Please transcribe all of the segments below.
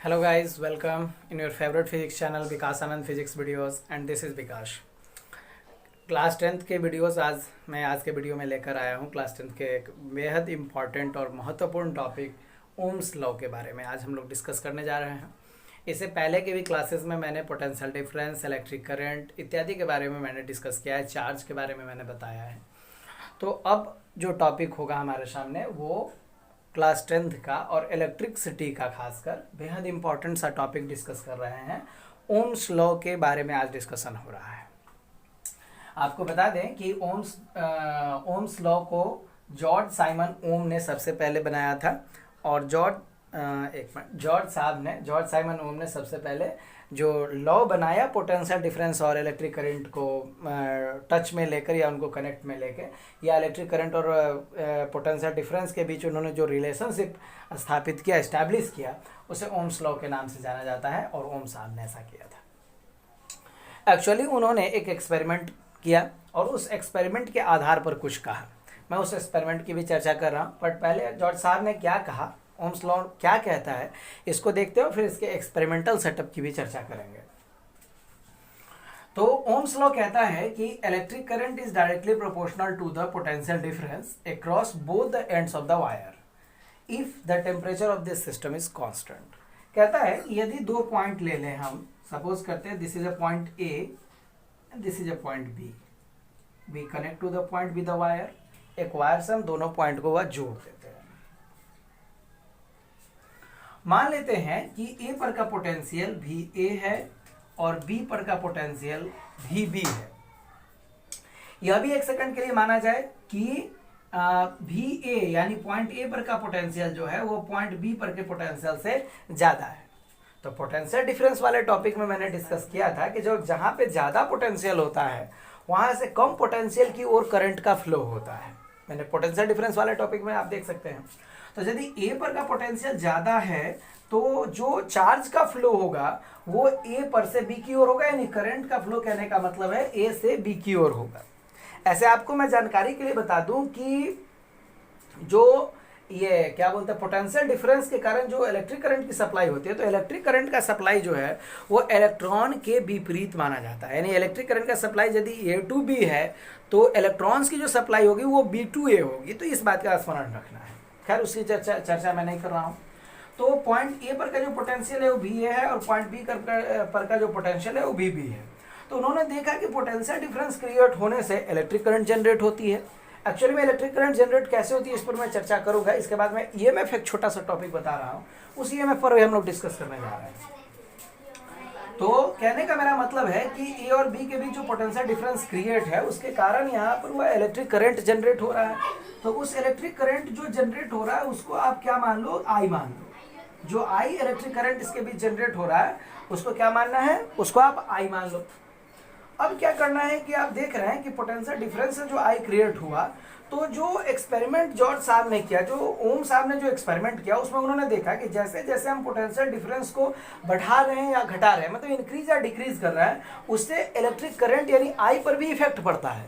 Hello guys, welcome in your favorite physics channel Vikas Anand physics videos and this is Vikas. Class 10th के videos आज के video में लेकर आया हूँ। क्लास 10th के एक बेहद इम्पॉर्टेंट और महत्वपूर्ण टॉपिक ओम्स लॉ के बारे में आज हम लोग डिस्कस करने जा रहे हैं। इससे पहले के भी क्लासेस में मैंने पोटेंशियल डिफरेंस, इलेक्ट्रिक करंट इत्यादि के बारे में मैंने डिस्कस किया है, चार्ज के बारे में मैंने बताया है। तो अब जो टॉपिक होगा हमारे सामने वो क्लास 10th का और इलेक्ट्रिसिटी का खासकर बेहद इंपॉर्टेंट सा टॉपिक डिस्कस कर रहे हैं। ओम्स लॉ के बारे में आज डिस्कशन हो रहा है। आपको बता दें कि ओम्स लॉ को जॉर्ज साइमन ओम ने सबसे पहले बनाया था और जॉर्ज साइमन ओम ने सबसे पहले जो लॉ बनाया पोटेंशियल डिफरेंस और इलेक्ट्रिक करंट को टच में लेकर या उनको कनेक्ट में लेकर, या इलेक्ट्रिक करंट और पोटेंशियल डिफरेंस के बीच उन्होंने जो रिलेशनशिप स्थापित किया, एस्टैब्लिश किया, उसे ओम्स लॉ के नाम से जाना जाता है। और ओम साहब ने ऐसा किया था। एक्चुअली उन्होंने एक एक्सपेरिमेंट किया और उस एक्सपेरिमेंट के आधार पर कुछ कहा। मैं उस एक्सपेरिमेंट की भी चर्चा कर रहा हूँ, बट पहले जॉर्ज साहब ने क्या कहा, ओम्स लॉ क्या कहता है, इसको देखते हो, फिर इसके एक्सपेरिमेंटल सेटअप की भी चर्चा करेंगे। तो ओम्स लॉ कहता है कि electric current is directly proportional to the potential difference across both the ends of the wire if the temperature of this system is constant. कहता है कि यदि दो पॉइंट ले लें, हम सपोज करते हैं this is a point A and this is a point B, we connect to the point B the wire, एक वायर से हम दोनों पॉइंट को वह जोड़ देते हैं। मान लेते हैं कि ए पर का पोटेंशियल भी ए है और बी पर का पोटेंशियल भी बी है। यह भी एक सेकंड के लिए माना जाए कि भी ए यानी पॉइंट ए पर का पोटेंशियल जो है वो पॉइंट बी पर के पोटेंशियल से ज्यादा है। तो पोटेंशियल डिफरेंस वाले टॉपिक में मैंने डिस्कस किया था कि जो जहां पे ज्यादा पोटेंशियल होता है वहां से कम पोटेंशियल की ओर करंट का फ्लो होता है। मैंने पोटेंशियल डिफरेंस वाले टॉपिक में आप देख सकते हैं। तो यदि ए पर का पोटेंशियल ज्यादा है तो जो चार्ज का फ्लो होगा वो ए पर से बी की ओर होगा, यानी करंट का फ्लो कहने का मतलब है ए से बी की ओर होगा। ऐसे आपको मैं जानकारी के लिए बता दूं कि जो ये क्या बोलते हैं पोटेंशियल डिफरेंस के कारण जो इलेक्ट्रिक करंट की सप्लाई होती है, तो इलेक्ट्रिक करंट का सप्लाई जो है वो इलेक्ट्रॉन के विपरीत माना जाता है। यानी इलेक्ट्रिक करंट का सप्लाई यदि ए टू बी है तो इलेक्ट्रॉन्स की जो सप्लाई होगी वो बी टू ए होगी। तो इस बात का स्मरण रखना है। खैर उसकी चर्चा मैं नहीं कर रहा हूँ। तो पॉइंट ए पर का जो पोटेंशियल है वो भी ए है और पॉइंट बी पर का जो पोटेंशियल है वो भी बी है। तो उन्होंने देखा कि पोटेंशियल डिफरेंस क्रिएट होने से इलेक्ट्रिक करंट जनरेट होती है। एक्चुअली में इलेक्ट्रिक करंट जनरेट कैसे होती है इस पर मैं चर्चा करूंगा। इसके बाद मैं ईएमएफ एक छोटा सा टॉपिक बता रहा हूँ, उस ईएमएफ पर भी हम लोग डिस्कस करने जा रहे हैं। तो कहने का मेरा मतलब है कि ए और बी के बीच जो पोटेंशियल डिफरेंस क्रिएट है उसके कारण यहाँ पर वह इलेक्ट्रिक करंट जनरेट हो रहा है। तो उस इलेक्ट्रिक करंट जो जनरेट हो रहा है उसको आप क्या मान लो, आई मान लो। जो आई इलेक्ट्रिक करंट इसके बीच जनरेट हो रहा है उसको क्या मानना है, उसको आप आई मान लो। अब क्या करना है कि आप देख रहे हैं कि पोटेंशियल डिफरेंस से जो आई क्रिएट हुआ, तो जो एक्सपेरिमेंट जॉर्ज साहब ने किया, जो ओम साहब ने जो एक्सपेरिमेंट किया, उसमें उन्होंने देखा कि जैसे जैसे हम पोटेंशियल डिफरेंस को बढ़ा रहे हैं या घटा रहे हैं, मतलब इंक्रीज या डिक्रीज कर रहे हैं, उससे इलेक्ट्रिक करंट यानी आई पर भी इफेक्ट पड़ता है।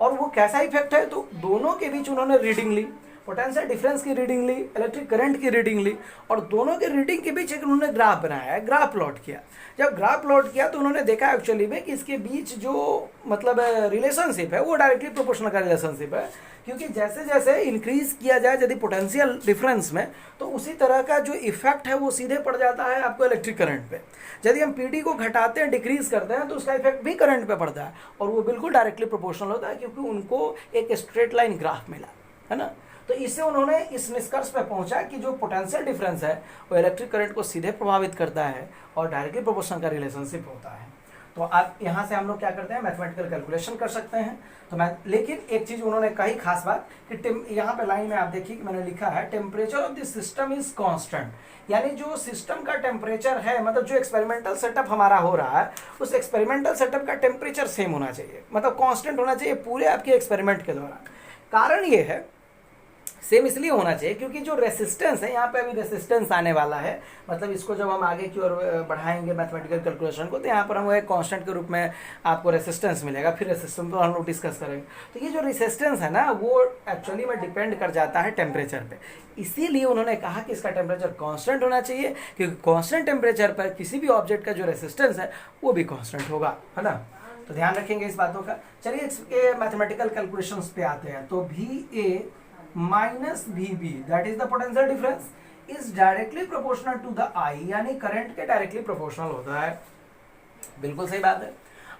और वो कैसा इफेक्ट है, तो दोनों के बीच उन्होंने रीडिंग ली, पोटेंशियल डिफरेंस की रीडिंग ली, इलेक्ट्रिक करंट की रीडिंग ली, और दोनों के रीडिंग के बीच एक उन्होंने ग्राफ बनाया है, ग्राफ प्लॉट किया। जब ग्राफ प्लॉट किया तो उन्होंने देखा एक्चुअली में कि इसके बीच जो मतलब रिलेशनशिप है वो डायरेक्टली प्रोपोर्शनल का रिलेशनशिप है, क्योंकि जैसे जैसे इंक्रीज किया जाए यदि पोटेंशियल डिफरेंस में, तो उसी तरह का जो इफेक्ट है वो सीधे पड़ जाता है आपको इलेक्ट्रिक करंट पे। यदि हम पीडी को घटाते हैं, डिक्रीज करते हैं, तो उसका इफेक्ट भी करंट पे पड़ता है और वो बिल्कुल डायरेक्टली प्रोपोर्शनल होता है, क्योंकि उनको एक स्ट्रेट लाइन ग्राफ मिला है ना। तो इससे उन्होंने इस निष्कर्ष पर पहुंचा कि जो पोटेंशियल डिफरेंस है वो इलेक्ट्रिक करंट को सीधे प्रभावित करता है और डायरेक्टली प्रोपोर्शनल का रिलेशनशिप होता है। तो आप यहाँ से हम लोग क्या करते हैं, मैथमेटिकल कैलकुलेशन कर सकते हैं। तो लेकिन एक चीज उन्होंने कही खास बात कि यहाँ पे लाइन में आप देखिए कि मैंने लिखा है temperature of this system is constant, यानी जो सिस्टम का टेम्परेचर है, मतलब जो एक्सपेरिमेंटल सेटअप हमारा हो रहा है उस एक्सपेरिमेंटल सेटअप का टेम्परेचर सेम होना चाहिए, मतलब कांस्टेंट होना चाहिए पूरे आपके एक्सपेरिमेंट के दौरान। कारण ये है सेम इसलिए होना चाहिए क्योंकि जो रेसिस्टेंस है, यहाँ पे अभी रेसिस्टेंस आने वाला है, मतलब इसको जब हम आगे की ओर बढ़ाएंगे मैथमेटिकल कैलकुलेशन को, तो यहाँ पर हम एक कांस्टेंट के रूप में आपको रेसिस्टेंस मिलेगा, फिर रेसिस्टेंस को हम लोग डिस्कस करेंगे। तो ये जो रेसिस्टेंस है ना, वो एक्चुअली में डिपेंड कर जाता है टेम्परेचर पे, इसीलिए उन्होंने कहा कि इसका टेम्परेचर कांस्टेंट होना चाहिए, क्योंकि कांस्टेंट टेम्परेचर पर किसी भी ऑब्जेक्ट का जो रेसिस्टेंस है वो भी कांस्टेंट होगा, है ना। तो ध्यान रखेंगे इस बातों का। चलिए इसके मैथमेटिकल कैलकुलेशंस पे आते हैं। तो VA minus VB that is the potential difference is directly proportional to the I, यानी करंट के डायरेक्टली प्रोपोर्शनल होता है। बिल्कुल सही बात है।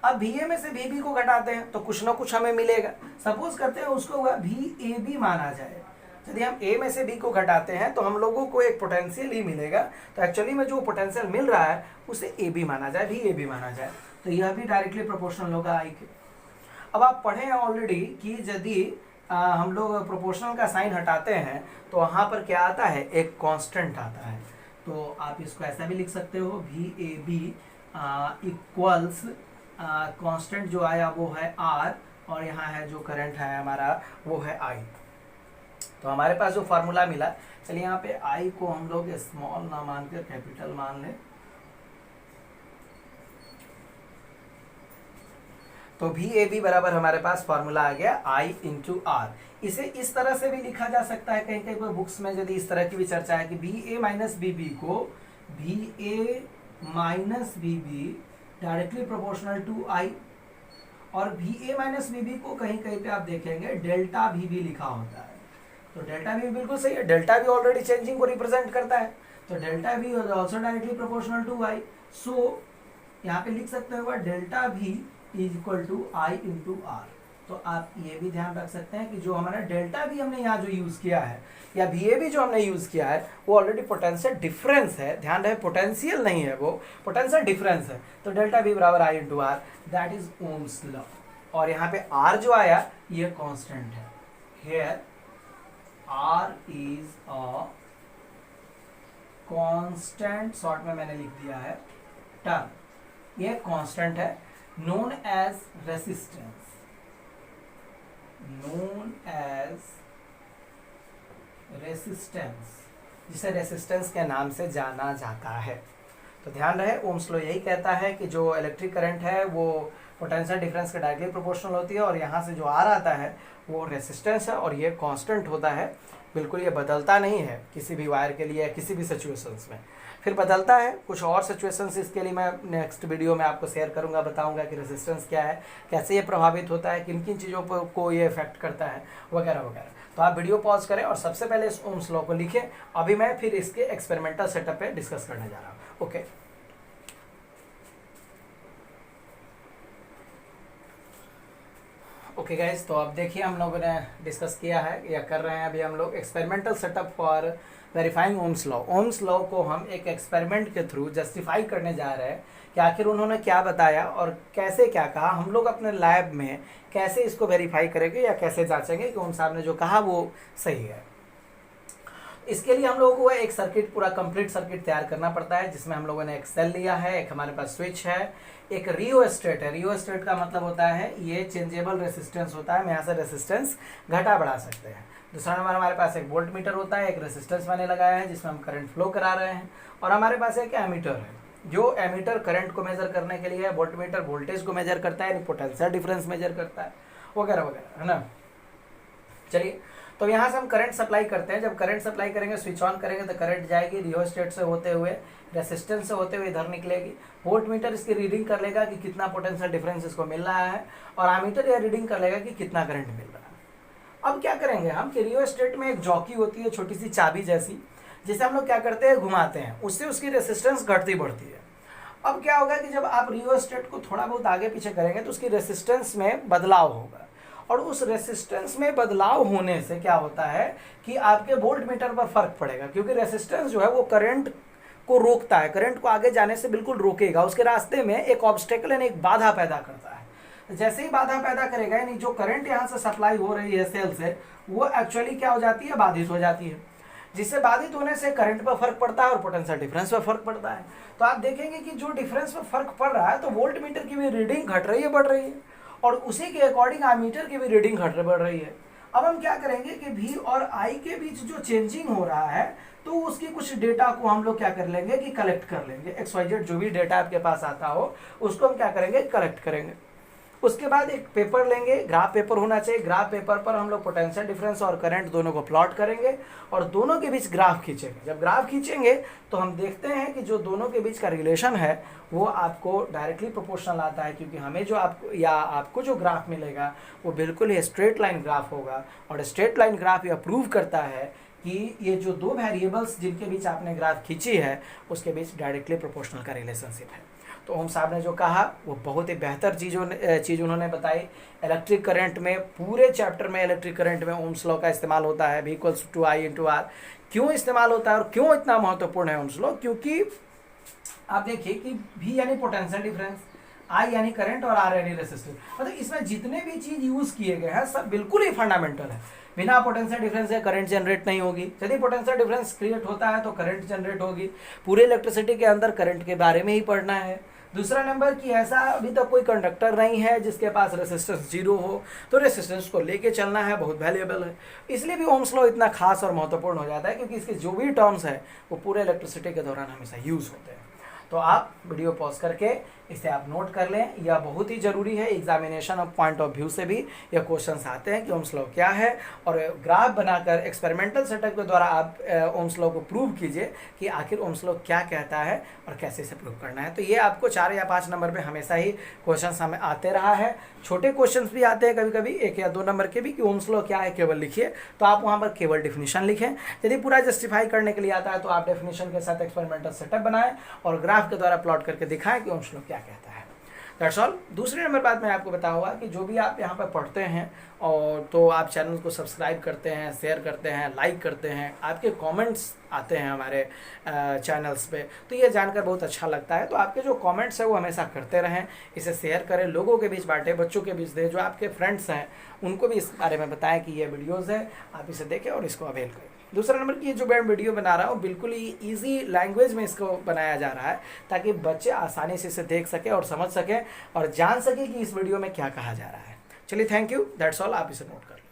अब VA में से VB को घटाते हैं तो कुछ ना कुछ हमें मिलेगा। सपोज करते हैं उसको VAB माना जाए। यदि हम A में से B को घटाते हैं तो हम लोगों को एक पोटेंशियल ही मिलेगा, तो एक्चुअली में जो पोटेंशियल मिल रहा है उसे AB माना जाए, VAB माना जाए, तो यह भी डायरेक्टली प्रोपोर्शनल होगा I के। अब आप पढ़े हैं ऑलरेडी कि यदि हम लोग प्रोपोर्शनल का साइन हटाते हैं तो वहाँ पर क्या आता है, एक कांस्टेंट आता है। तो आप इसको ऐसा भी लिख सकते हो, VAB इक्वल्स कांस्टेंट जो आया वो है R, और यहाँ है जो करंट है हमारा वो है I। तो हमारे पास जो फार्मूला मिला, चलिए यहाँ पे I को हम लोग स्मॉल ना मानकर कैपिटल मान लें। तो VAB बराबर हमारे पास फार्मूला आ गया I इंटू R। इसे इस तरह से भी लिखा जा सकता है, कहीं कहीं पर बुक्स में यदि इस तरह की भी चर्चा है कि VA माइनस BB को VA minus BB directly proportional to I, और VA माइनस BB को कहीं कहीं पे आप देखेंगे डेल्टा VB लिखा होता है। तो डेल्टा भी बिल्कुल सही है, डेल्टा भी ऑलरेडी चेंजिंग को रिप्रेजेंट करता है, तो delta V also directly proportional to I। So यहाँ पे लिख सकते हो delta V is equal to I into R। तो आप ये भी ध्यान रख सकते हैं कि जो हमारा डेल्टा भी हमने यहाँ जो यूज किया है, या VA जो हमने यूज किया है, वो ऑलरेडी पोटेंशियल डिफरेंस है। ध्यान रहे पोटेंशियल नहीं है, वो पोटेंशियल डिफरेंस है। तो डेल्टा भी बराबर I into R, that is Ohm's law. और यहाँ पे R जो आया ये कांस्टेंट है। Here R is a constant, short में मैंने लिख दिया है टर्म, ये कांस्टेंट है, known as resistance, known as resistance, जिसे रेसिस्टेंस के नाम से जाना जाता है। तो ध्यान रहे ओम्स लॉ यही कहता है कि जो इलेक्ट्रिक करंट है वो पोटेंशियल डिफरेंस के डायरेक्टली प्रोपोर्शनल होती है, और यहाँ से जो R आता है वो रेसिस्टेंस है, और ये कांस्टेंट होता है, बिल्कुल ये बदलता नहीं है किसी भी वायर के लिए, किसी भी सिचुएशंस में। फिर बदलता है कुछ और सिचुएशंस, इसके लिए मैं नेक्स्ट वीडियो में आपको शेयर करूंगा, बताऊंगा कि रेजिस्टेंस क्या है, कैसे ये प्रभावित होता है, किन किन चीज़ों पर को ये इफेक्ट करता है, वगैरह वगैरह। तो आप वीडियो पॉज करें और सबसे पहले इस ओम्स लॉ को लिखें। अभी मैं फिर इसके एक्सपेरिमेंटल सेटअप पे डिस्कस करने जा रहा हूँ। ओके, ओके गाइज, तो अब देखिए हम लोगों ने डिस्कस किया है या कर रहे हैं अभी हम लोग experimental setup for verifying Ohm's law. Ohm's law को हम एक एक्सपेरिमेंट के थ्रू जस्टिफाई करने जा रहे हैं कि आखिर उन्होंने क्या बताया और कैसे क्या कहा, हम लोग अपने लैब में कैसे इसको वेरीफाई करेंगे या कैसे जांचेंगे कि ओम साहब ने जो कहा वो सही है। इसके लिए हम लोगों को एक सर्किट, पूरा कंप्लीट सर्किट तैयार करना पड़ता है, जिसमें हम लोगों ने एक सेल लिया है, एक हमारे पास स्विच है, एक रियोस्टेट है। रियोस्टेट का मतलब होता है ये चेंजेबल रेसिस्टेंस होता है, हम यहाँ से रेसिस्टेंस घटा बढ़ा सकते हैं। दूसरा नंबर हमारे पास एक वोल्ट मीटर होता है, एक रेसिस्टेंस मैंने लगाया है जिसमें हम करंट फ्लो करा रहे हैं, और हमारे पास एक एमीटर है, जो एमीटर करंट को मेजर करने के लिए है, वोल्ट मीटर वोल्टेज को मेजर करता है, पोटेंशियल डिफरेंस मेजर करता है, वगैरह वगैरह, है ना। चलिए, तो यहाँ से हम करंट सप्लाई करते हैं। जब करंट सप्लाई करेंगे, स्विच ऑन करेंगे तो करंट जाएगी रियोस्टेट से होते हुए, रेसिस्टेंस से होते हुए इधर निकलेगी। वोल्ट मीटर इसकी रीडिंग कर लेगा कि कितना पोटेंशियल डिफरेंस इसको मिल रहा है, और आमीटर यह रीडिंग कर लेगा कि कितना करंट मिल रहा है। अब क्या करेंगे हम कि रियोस्टेट में एक जॉकी होती है, छोटी सी चाबी जैसी, जिसे हम लोग क्या करते हैं, घुमाते हैं, उससे उसकी रेसिस्टेंस घटती बढ़ती है। अब क्या होगा कि जब आप रियोस्टेट को थोड़ा बहुत आगे पीछे करेंगे तो उसकी रेसिस्टेंस में बदलाव होगा, और उस रेसिस्टेंस में बदलाव होने से क्या होता है कि आपके वोल्ट मीटर पर फर्क पड़ेगा, क्योंकि रेसिस्टेंस जो है वो करंट को रोकता है, करंट को आगे जाने से बिल्कुल रोकेगा, उसके रास्ते में एक ऑब्स्टेकल यानी एक बाधा पैदा करता है। जैसे ही बाधा पैदा करेगा, यानी जो करंट यहाँ से सप्लाई हो रही है सेल से, वो एक्चुअली क्या हो जाती है, बाधित हो जाती है, जिससे बाधित होने से करंट पर फर्क पड़ता है और पोटेंशियल डिफरेंस पर फर्क पड़ता है। तो आप देखेंगे कि जो डिफरेंस पर फर्क पड़ रहा है, तो वोल्ट मीटर की भी रीडिंग घट रही है, बढ़ रही है, और उसी के अकॉर्डिंग आमीटर की भी रीडिंग घट बढ़ रही है। अब हम क्या करेंगे कि V और I के बीच जो चेंजिंग हो रहा है तो उसकी कुछ डेटा को हम लोग क्या कर लेंगे कि कलेक्ट कर लेंगे। XYZ जो भी डेटा आपके पास आता हो उसको हम क्या करेंगे, कलेक्ट करेंगे। उसके बाद एक पेपर लेंगे, ग्राफ पेपर होना चाहिए। ग्राफ पेपर पर हम लोग पोटेंशियल डिफरेंस और करंट दोनों को प्लॉट करेंगे और दोनों के बीच ग्राफ खींचेंगे। जब ग्राफ खींचेंगे तो हम देखते हैं कि जो दोनों के बीच का रिलेशन है वो आपको डायरेक्टली प्रोपोर्शनल आता है, क्योंकि हमें जो आपको जो ग्राफ मिलेगा वो बिल्कुल ही स्ट्रेट लाइन ग्राफ होगा। और स्ट्रेट लाइन ग्राफ यह प्रूव करता है कि ये जो दो वेरिएबल्स जिनके बीच आपने ग्राफ खींची है उसके बीच डायरेक्टली प्रोपोर्शनल का रिलेशनशिप है। तो ओम साहब ने जो कहा वो बहुत ही बेहतर चीज़ उन्होंने बताई। इलेक्ट्रिक करंट में, पूरे चैप्टर में इलेक्ट्रिक करंट में ओम्स लॉ का इस्तेमाल होता है, V = I × R। क्यों इस्तेमाल होता है और क्यों इतना महत्वपूर्ण है ओम्स लॉ? क्योंकि आप देखिए कि V यानी पोटेंशियल डिफरेंस, I यानी करंट और R यानी रेजिस्टेंस, मतलब इसमें जितने भी चीज यूज किए गए हैं सब बिल्कुल ही फंडामेंटल है। बिना पोटेंशियल डिफरेंस से करंट जनरेट नहीं होगी, यदि पोटेंशियल डिफरेंस क्रिएट होता है तो करंट जनरेट होगी। पूरे इलेक्ट्रिसिटी के अंदर करंट के बारे में ही पढ़ना है। दूसरा नंबर कि ऐसा अभी तक कोई कंडक्टर नहीं है जिसके पास रेसिस्टेंस 0 हो, तो रेसिस्टेंस को लेके चलना है, बहुत वैल्यूएबल है। इसलिए भी ओम्स लॉ इतना खास और महत्वपूर्ण हो जाता है क्योंकि इसके जो भी टर्म्स है वो पूरे इलेक्ट्रिसिटी के दौरान हमेशा यूज होते हैं। तो आप वीडियो पॉज करके इसे आप नोट कर लें, यह बहुत ही जरूरी है। Examination of point of view से भी यह क्वेश्चंस आते हैं कि ओम्स लॉ क्या है, और ग्राफ बनाकर एक्सपेरिमेंटल सेटअप के द्वारा आप ओम्स लॉ को प्रूव कीजिए कि आखिर ओम्स लॉ क्या कहता है और कैसे इसे प्रूव करना है। तो ये आपको 4 या 5 नंबर में हमेशा ही क्वेश्चंस हमें आते रहा है। छोटे क्वेश्चंस भी आते हैं कभी कभी 1 या 2 नंबर के भी कि ओम्स लॉ क्या है केवल लिखिए, तो आप वहाँ पर केवल डिफिनीशन लिखें। यदि पूरा जस्टिफाई करने के लिए आता है तो आप डेफिनेशन के साथ एक्सपेरिमेंटल सेटअप बनाएं और ग्राफ के द्वारा प्लॉट करके दिखाएं कि ओम्स लॉ क्या कहता है। That's all. दूसरी नंबर बात मैं आपको बताऊंगा कि जो भी आप यहाँ पर पढ़ते हैं और तो आप चैनल को सब्सक्राइब करते हैं, शेयर करते हैं, लाइक करते हैं, आपके कमेंट्स आते हैं हमारे चैनल्स पे, तो ये जानकर बहुत अच्छा लगता है। तो आपके जो कमेंट्स हैं वो हमेशा करते रहें, इसे शेयर करें, लोगों के बीच बांटें, बच्चों के बीच दें, जो आपके फ्रेंड्स हैं उनको भी इस बारे में बताएं कि ये वीडियोज़ है, आप इसे देखें और इसको अवेल करें। दूसरा नंबर की जो मैं वीडियो बना रहा हूँ बिल्कुल ही ईजी लैंग्वेज में इसको बनाया जा रहा है ताकि बच्चे आसानी से इसे देख सकें और समझ सकें और जान सकें कि इस वीडियो में क्या कहा जा रहा है। चलिए, थैंक यू, दैट्स ऑल। आप इसे नोट कर लें।